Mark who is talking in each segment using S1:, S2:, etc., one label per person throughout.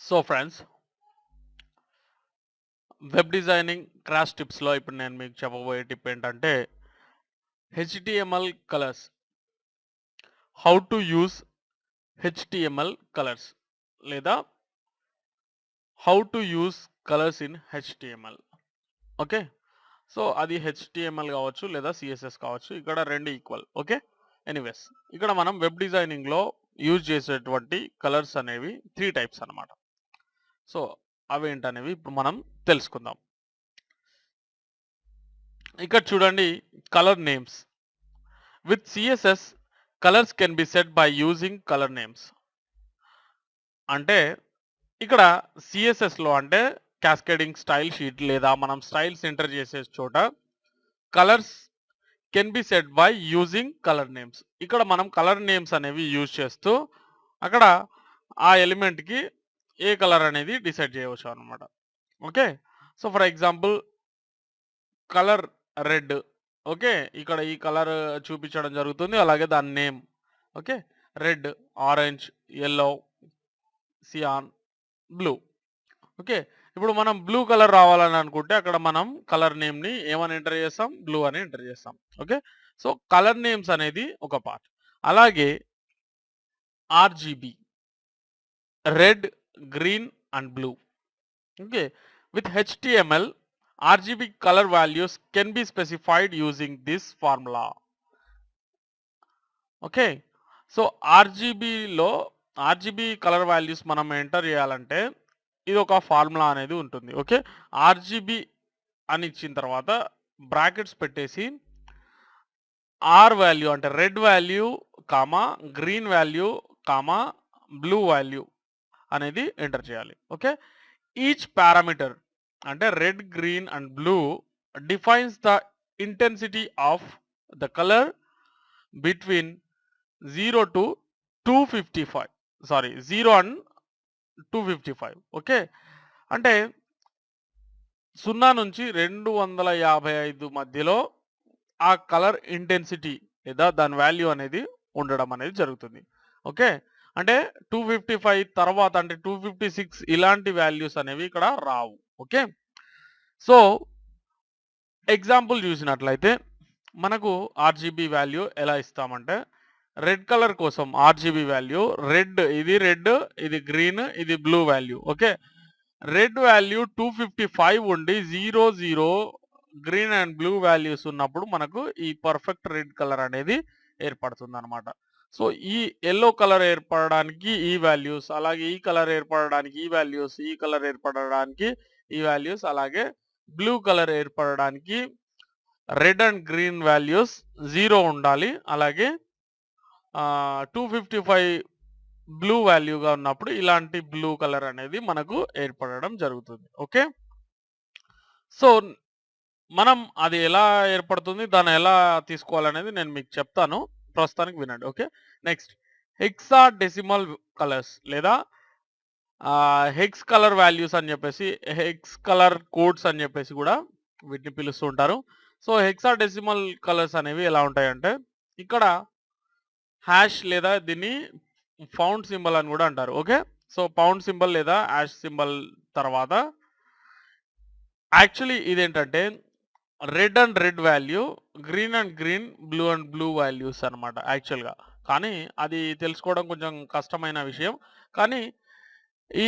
S1: So friends, web designing crash టిప్స్లో ఇప్పుడు నేను మీకు చెప్పబోయే టిప్ ఏంటంటే HTML colours. How to use HTML colours లేదా how to use colours in HTML. Okay, so అది హెచ్టిఎంఎల్ కావచ్చు లేదా సిఎస్ఎస్ కావచ్చు, ఇక్కడ రెండు ఈక్వల్. ఓకే, ఎనీవేస్ ఇక్కడ మనం వెబ్ డిజైనింగ్లో యూజ్ చేసేటువంటి కలర్స్ అనేవి 3 టైప్స్ అన్నమాట. సో అవేంటనేవి ఇప్పుడు మనం తెలుసుకుందాం. ఇక్కడ చూడండి, colour names. With CSS colours can be set by using colour names. అంటే ఇక్కడ సిఎస్ఎస్లో అంటే క్యాస్కేడింగ్ స్టైల్ షీట్ లేదా మనం స్టైల్స్ ఎంటర్ చేసే చోట colours can be set by using colour names. ఇక్కడ మనం కలర్ నేమ్స్ అనేవి యూజ్ చేస్తూ అక్కడ ఆ ఎలిమెంట్కి ఏ కలర్ అనేది డిసైడ్ చేయవచ్చు అనమాట. Okay, so for example colour red. Okay, ఇక్కడ ఈ కలర్ చూపించడం జరుగుతుంది, అలాగే దాని name. Okay, red, orange, yellow, cyan, blue. Okay, ఇప్పుడు మనం బ్లూ కలర్ రావాలని అనుకుంటే అక్కడ మనం కలర్ నేమ్ని ఏమని ఎంటర్ చేస్తాం? బ్లూ అని ఎంటర్ చేస్తాం. ఓకే, సో కలర్ నేమ్స్ అనేది ఒక పార్ట్. అలాగే RGB, red, green and blue. Okay, with HTML RGB color values can be specified using this formula. Okay, so RGB colour values మనం enter చేయాలంటే ఇది ఒక ఫార్ములా అనేది ఉంటుంది. ఓకే, ఆర్జీబీ అని ఇచ్చిన తర్వాత బ్రాకెట్స్ పెట్టేసి ఆర్ వాల్యూ అంటే red value comma green value comma blue value అనేది ఎంటర్ చేయాలి. ఓకే, ఈచ్ పారామీటర్ అంటే red, green and blue defines the intensity of the colour between 0 to 255. Sorry, 0 and 255. Okay, అంటే 0 నుంచి 255 మధ్యలో ఆ కలర్ ఇంటెన్సిటీ లేదా దాని వాల్యూ అనేది ఉండడం అనేది జరుగుతుంది. ఓకే, అంటే 255 తర్వాత అంటే 256 ఇలాంటి వాల్యూస్ అనేవి ఇక్కడ రావు. ఓకే, సో ఎగ్జాంపుల్ చూసినట్లయితే మనకు ఆర్జీబీ వాల్యూ ఎలా ఇస్తామంటే రెడ్ కలర్ కోసం ఆర్జీబీ వాల్యూ రెడ్, ఇది గ్రీన్, ఇది blue value. Okay, red value 255 ఉండి 00 గ్రీన్ అండ్ బ్లూ వాల్యూస్ ఉన్నప్పుడు మనకు ఈ పర్ఫెక్ట్ రెడ్ కలర్ అనేది ఏర్పడుతుంది అనమాట. సో ఈ ఎల్లో కలర్ ఏర్పడడానికి ఈ వాల్యూస్, అలాగే ఈ కలర్ ఏర్పడడానికి ఈ వాల్యూస్, ఈ కలర్ ఏర్పడడానికి ఈ వాల్యూస్, అలాగే బ్లూ కలర్ ఏర్పడడానికి రెడ్ అండ్ గ్రీన్ వాల్యూస్ 0 ఉండాలి. అలాగే 255 బ్లూ వాల్యూగా ఉన్నప్పుడు ఇలాంటి బ్లూ కలర్ అనేది మనకు ఏర్పడడం జరుగుతుంది. ఓకే, సో మనం అది ఎలా ఏర్పడుతుంది, దాన్ని ఎలా తీసుకోవాలనేది నేను మీకు చెప్తాను, ప్రస్తుతానికి వినండి. ఓకే, నెక్స్ట్ హెక్సాడెసిమల్ కలర్స్ లేదా హెక్స్ కలర్ వాల్యూస్ అని చెప్పేసి, హెక్స్ కలర్ కోడ్స్ అని చెప్పేసి కూడా వీటిని పిలుస్తూ ఉంటారు. సో హెక్సాడెసిమల్ కలర్స్ అనేవి ఎలా ఉంటాయంటే ఇక్కడ హ్యాష్ లేదా దీన్ని పౌండ్ సింబల్ అని కూడా అంటారు. ఓకే, సో పౌండ్ సింబల్ లేదా హ్యాష్ సింబల్ తర్వాత యాక్చువల్లీ ఇదేంటంటే red and red value, green and green, blue and blue values అనమాట యాక్చువల్గా. కానీ అది తెలుసుకోవడం కొంచెం కష్టమైన విషయం. కానీ ఈ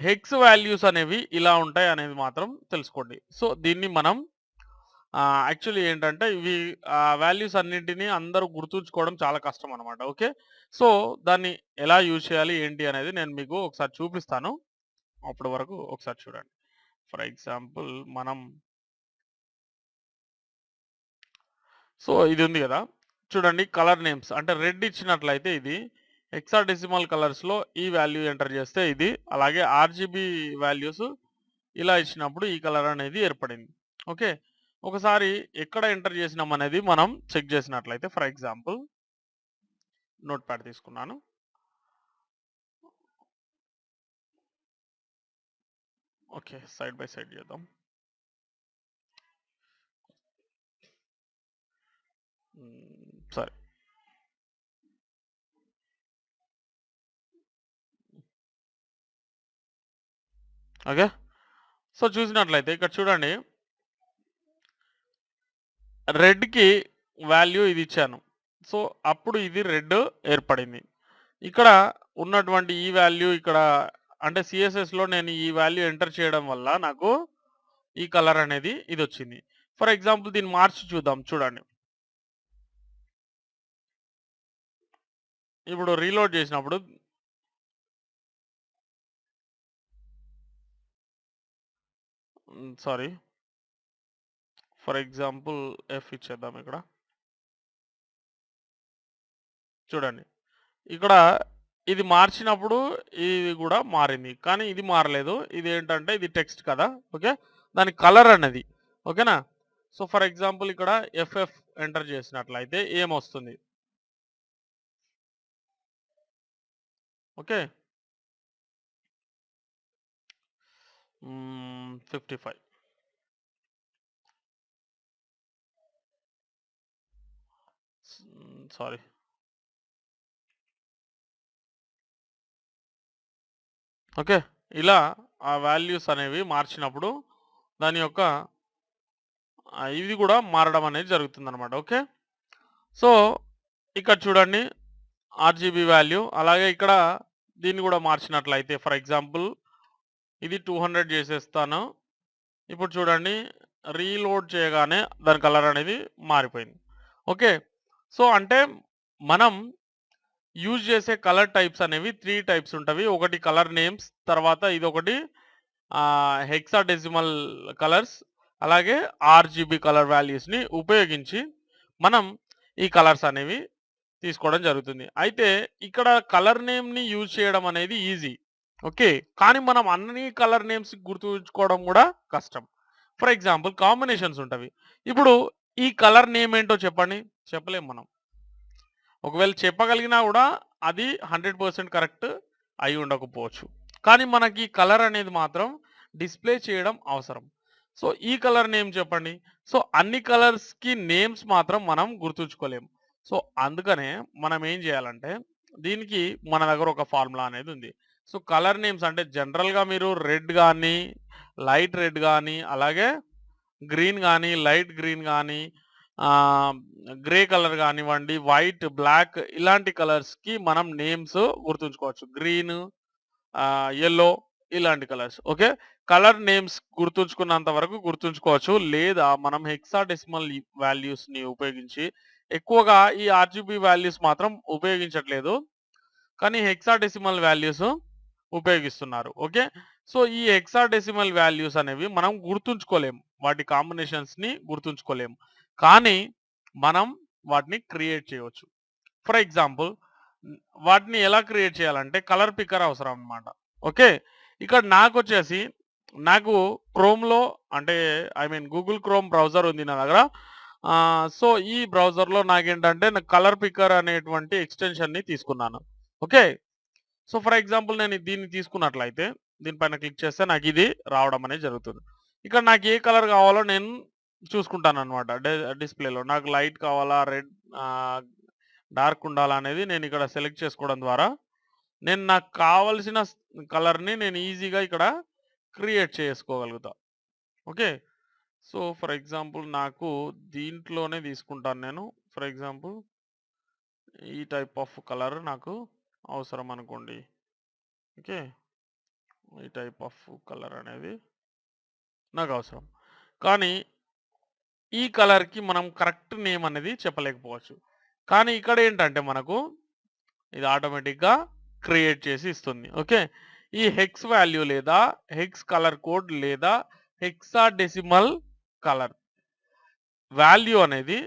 S1: హెక్స్ వాల్యూస్ అనేవి ఇలా ఉంటాయి అనేది మాత్రం తెలుసుకోండి. సో దీన్ని మనం యాక్చువల్లీ ఏంటంటే ఇవి వాల్యూస్ అన్నింటినీ అందరూ గుర్తుంచుకోవడం చాలా కష్టం అనమాట. ఓకే, సో దాన్ని ఎలా యూజ్ చేయాలి ఏంటి అనేది నేను మీకు ఒకసారి చూపిస్తాను. అప్పటి వరకు ఒకసారి చూడండి. ఫర్ ఎగ్జాంపుల్ మనం సో ఇది ఉంది కదా, చూడండి కలర్ నేమ్స్ అంటే రెడ్ ఇచ్చినట్లయితే ఇది హెక్సాడెసిమల్ కలర్స్లో ఈ వాల్యూ ఎంటర్ చేస్తే ఇది, అలాగే ఆర్జీబీ వాల్యూస్ ఇలా ఇచ్చినప్పుడు ఈ కలర్ అనేది ఏర్పడింది. ఓకే, ఒకసారి ఎక్కడ ఎంటర్ చేసినాం అనేది మనం చెక్ చేసినట్లయితే ఫర్ ఎగ్జాంపుల్ నోట్ ప్యాడ్ తీసుకున్నాను. ఓకే, సైడ్ బై సైడ్ చేద్దాం. సరే, ఓకే. సో చూసినట్లయితే ఇక్కడ చూడండి, రెడ్‌కి వాల్యూ ఇది ఇచ్చాను. సో అప్పుడు ఇది రెడ్ ఏర్పడింది. ఇక్కడ ఉన్నటువంటి ఈ వాల్యూ ఇక్కడ అంటే సీఎస్ఎస్‌లో నేను ఈ వాల్యూ ఎంటర్ చేయడం వల్ల నాకు ఈ కలర్ అనేది ఇదొచ్చింది. ఫర్ ఎగ్జాంపుల్ దీన్ని మార్చి చూద్దాం చూడండి. ఇప్పుడు రీలోడ్ చేసినప్పుడు సారీ. ఫర్ ఎగ్జాంపుల్ ఎఫ్ ఇచ్చేద్దాం ఇక్కడ. చూడండి. ఇక్కడ ఇది మార్చినప్పుడు ఇది కూడా మారింది. కానీ ఇది మారలేదు. ఇదేంటంటే ఇది టెక్స్ట్ కదా! ఓకే. దాని కలర్ అనేది. ఓకేనా? సో ఫర్ ఎగ్జాంపుల్ ఇక్కడ ఎఫ్ఎఫ్ ఎంటర్ చేసినట్లయితే ఏమొస్తుంది? ఓకే. 55. సారీ. ఓకే. ఇలా ఆ వాల్యూస్ అనేవి మార్చినప్పుడు దాని యొక్క ఇది కూడా మారడం అనేది జరుగుతుందనమాట. ఓకే. సో ఇక్కడ చూడండి ఆర్‌జీబీ వాల్యూ అలాగే ఇక్కడ దీన్ని కూడా మార్చినట్లయితే ఫర్ ఎగ్జాంపుల్ ఇది 200 చేసేస్తాను. ఇప్పుడు చూడండి రీలోడ్ చేయగానే దాని కలర్ అనేది మారిపోయింది. ఓకే. సో అంటే మనం యూజ్ చేసే కలర్ టైప్స్ అనేవి 3 టైప్స్ ఉంటవి. ఒకటి కలర్ నేమ్స్, తర్వాత ఇదొకటి హెక్సాడెసిమల్ కలర్స్, అలాగే ఆర్‌జీబీ కలర్ వాల్యూస్‌ని ఉపయోగించి మనం ఈ కలర్స్ అనేవి తీసుకోవడం జరుగుతుంది. అయితే ఇక్కడ కలర్ నేమ్‌ని యూజ్ చేయడం అనేది ఈజీ. ఓకే. కానీ మనం అన్ని కలర్ నేమ్స్ గుర్తుంచుకోవడం కూడా కష్టం. ఫర్ ఎగ్జాంపుల్ కాంబినేషన్స్ ఉంటవి. ఇప్పుడు ఈ కలర్ నేమ్ ఏంటో చెప్పండి? చెప్పలేం మనం. ఒకవేళ చెప్పగలిగినా గూడా అది 100% కరెక్ట్ అయి ఉండకపోవచ్చు. కానీ మనకి కలర్ అనేది మాత్రం డిస్‌ప్లే చేయడం అవసరం. సో, ఈ కలర్ నేమ్ చెప్పండి. సో, అన్ని కలర్స్‌కి నేమ్స్ మాత్రం మనం గుర్తుంచుకోలేము. సో, అందుకనే మనం ఏం జేయాలంటే దీనికి మన దగ్గర ఒక ఫార్ములా అనేది ఉంది. సో, కలర్ నేమ్స్ అంటే జనరల్‌గా మీరు రెడ్ గాని, లైట్ రెడ్ గాని, అలాగే గ్రీన్ గాని, లైట్ గ్రీన్ గాని, ఆహ్, గ్రే కలర్ గానివ్వండి, వైట్, బ్లాక్ ఇలాంటి కలర్స్‌కి మనం నేమ్స్ గుర్తుంచుకోవచ్చు. గ్రీను, యెల్లో ఇలాంటి కలర్స్. ఓకే. కలర్ నేమ్స్ గుర్తుంచుకున్నంత వరకు గుర్తుంచుకోవచ్చు. లేదా మనం హెక్సాడెసిమల్ వాల్యూస్‌ని ఉపయోగించి ఎక్కువగా ఈ ఆర్‌జీబీ వాల్యూస్ మాత్రం ఉపయోగించట్లేదు. కానీ హెక్సాడెసిమల్ వాల్యూస్ ఉపయోగిస్తున్నారు. ఓకే. సో, ఈ హెక్సాడెసిమల్ వాల్యూస్ అనేవి మనం గుర్తుంచుకోలేము. వాటి కాంబినేషన్స్‌ని గుర్తుంచుకోలేము. కానీ మనం వాటిని క్రియేట్ చేయవచ్చు. ఫర్ ఎగ్జాంపుల్ వాటిని ఎలా క్రియేట్ చేయాలంటే కలర్ పిక్కర్ అవసరం అన్నమాట. ఓకే. ఇక్కడ నాకొచ్చేసి నాకు క్రోమ్‌లో అంటే I mean Google chrome browser ఉంది నా దగ్గర. సో, ఈ బ్రౌజర్‌లో నాకేంటంటే కలర్ పిక్కర్ అనేటువంటి ఎక్స్‌టెన్షన్‌ని తీసుకున్నాను. ఓకే. సో, ఫర్ ఎగ్జాంపుల్ నేను దీన్ని తీసుకున్నట్లయితే దీనిపైన క్లిక్ చేస్తే నాకిది రావడం అనేది జరుగుతుంది. ఇక్కడ నాకు ఏ కలర్ కావాలో నేను చూసుకుంటాననమాట. డిస్‌ప్లేలో. నాకు లైట్ కావాలా, రెడ్ ఆహ్, డార్క్ ఉండాలా అనేది నేను ఇక్కడ సెలెక్ట్ చేసుకోవడం ద్వారా నాకు కావాల్సిన కలర్‌ని నేను ఈజీగా ఇక్కడ క్రియేట్ చేసుకోగలుగుతా. ఓకే. సో, ఫర్ ఎగ్జాంపుల్ నాకు దీంట్లోనే తీసుకుంటాను నేను. ఫర్ ఎగ్జాంపుల్ ఈ టైప్ ఆఫ్ కలర్ నాకు అవసరం అనుకోండి. ఓకే. ఈ టైప్ ఆఫ్ కలర్ అనేది నాకవసరం. కానీ ఈ కలర్‌కి మనం కరెక్ట్ నేమ్ అనేది చెప్పలేకపోవచ్చు. కానీ ఇక్కడేంటంటే మనకు ఇది ఆటోమేటిక్‌గా క్రియేట్ చేసి ఇస్తుంది. ఓకే. ఈ హెక్స్ వాల్యూ లేదా హెక్స్ కలర్ కోడ్ లేదా హెక్సాడెసిమల్ కలర్ వాల్యూ అనేది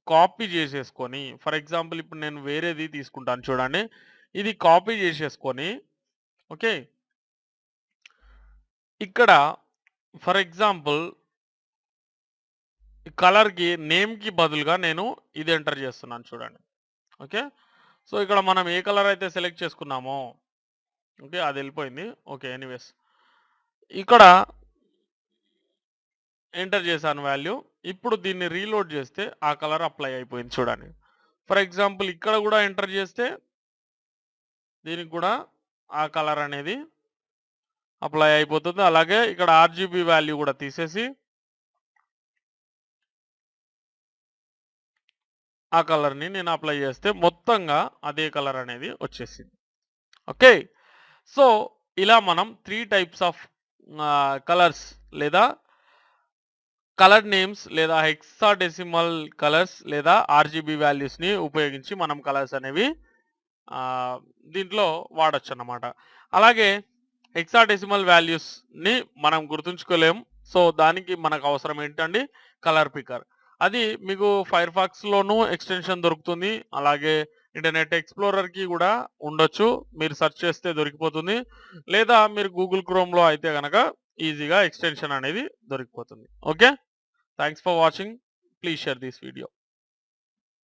S1: కాపీ చేసేసుకొని ఫర్ ఎగ్జాంపుల్ ఇప్పుడు నేను వేరేది తీసుకుంటాను చూడండి. ఇది కాపీ చేసేసుకొని ఓకే. ఇక్కడ ఫర్ ఎగ్జాంపుల్ కలర్‌కి నేమ్‌కి బదులుగా నేను ఇది ఎంటర్ చేస్తున్నాను చూడండి. ఓకే. సో, ఇక్కడ మనం ఏ కలర్ అయితే సెలెక్ట్ చేసుకున్నామో ఓకే. అది ఎళ్ళిపోయింది. ఓకే. ఎనీవేస్ ఇక్కడ ఎంటర్ చేశాను వాల్యూ. ఇప్పుడు దీన్ని రీలోడ్ చేస్తే ఆ కలర్ అప్లై అయిపోయింది చూడండి. ఫర్ ఎగ్జాంపుల్ ఇక్కడ కూడా ఎంటర్ చేస్తే దీనికి కూడా ఆ కలర్ అనేది అప్లై అయిపోతుంది. అలాగే ఇక్కడ ఆర్‌జీబీ వాల్యూ కూడా తీసేసి ఆ కలర్‌ని నేను అప్లై చేస్తే మొత్తంగా అదే కలర్ అనేది వచ్చేసింది. ఓకే. సో, ఇలా మనం 3 టైప్స్ ఆఫ్ కలర్స్ లేదా కలర్ నేమ్స్ లేదా హెక్సాడెసిమల్ కలర్స్ లేదా ఆర్‌జీబీ వాల్యూస్‌ని ఉపయోగించి మనం కలర్స్ అనేవి ఆహ్, దీంట్లో వాడొచ్చన్నమాట. అలాగే హెక్సాడెసిమల్ వాల్యూస్‌ని మనం గుర్తుంచుకోలేం. సో, దానికి మనకు అవసరం ఏంటండి? Colour picker. అది మీకు ఫైర్‌ఫాక్స్‌లోనూ ఎక్స్‌టెన్షన్ దొరుకుతుంది. అలాగే ఇంటర్నెట్ ఎక్స్‌ప్లోరర్‌కి గూడా ఉండొచ్చు. మీరు సెర్చ్ చేస్తే దొరికిపోతుంది. లేదా మీరు గూగుల్ క్రోమ్‌లో అయితే గనక ఈజీగా ఎక్స్‌టెన్షన్ అనేది దొరికిపోతుంది. Okay. Thanks for watching. Please share this video.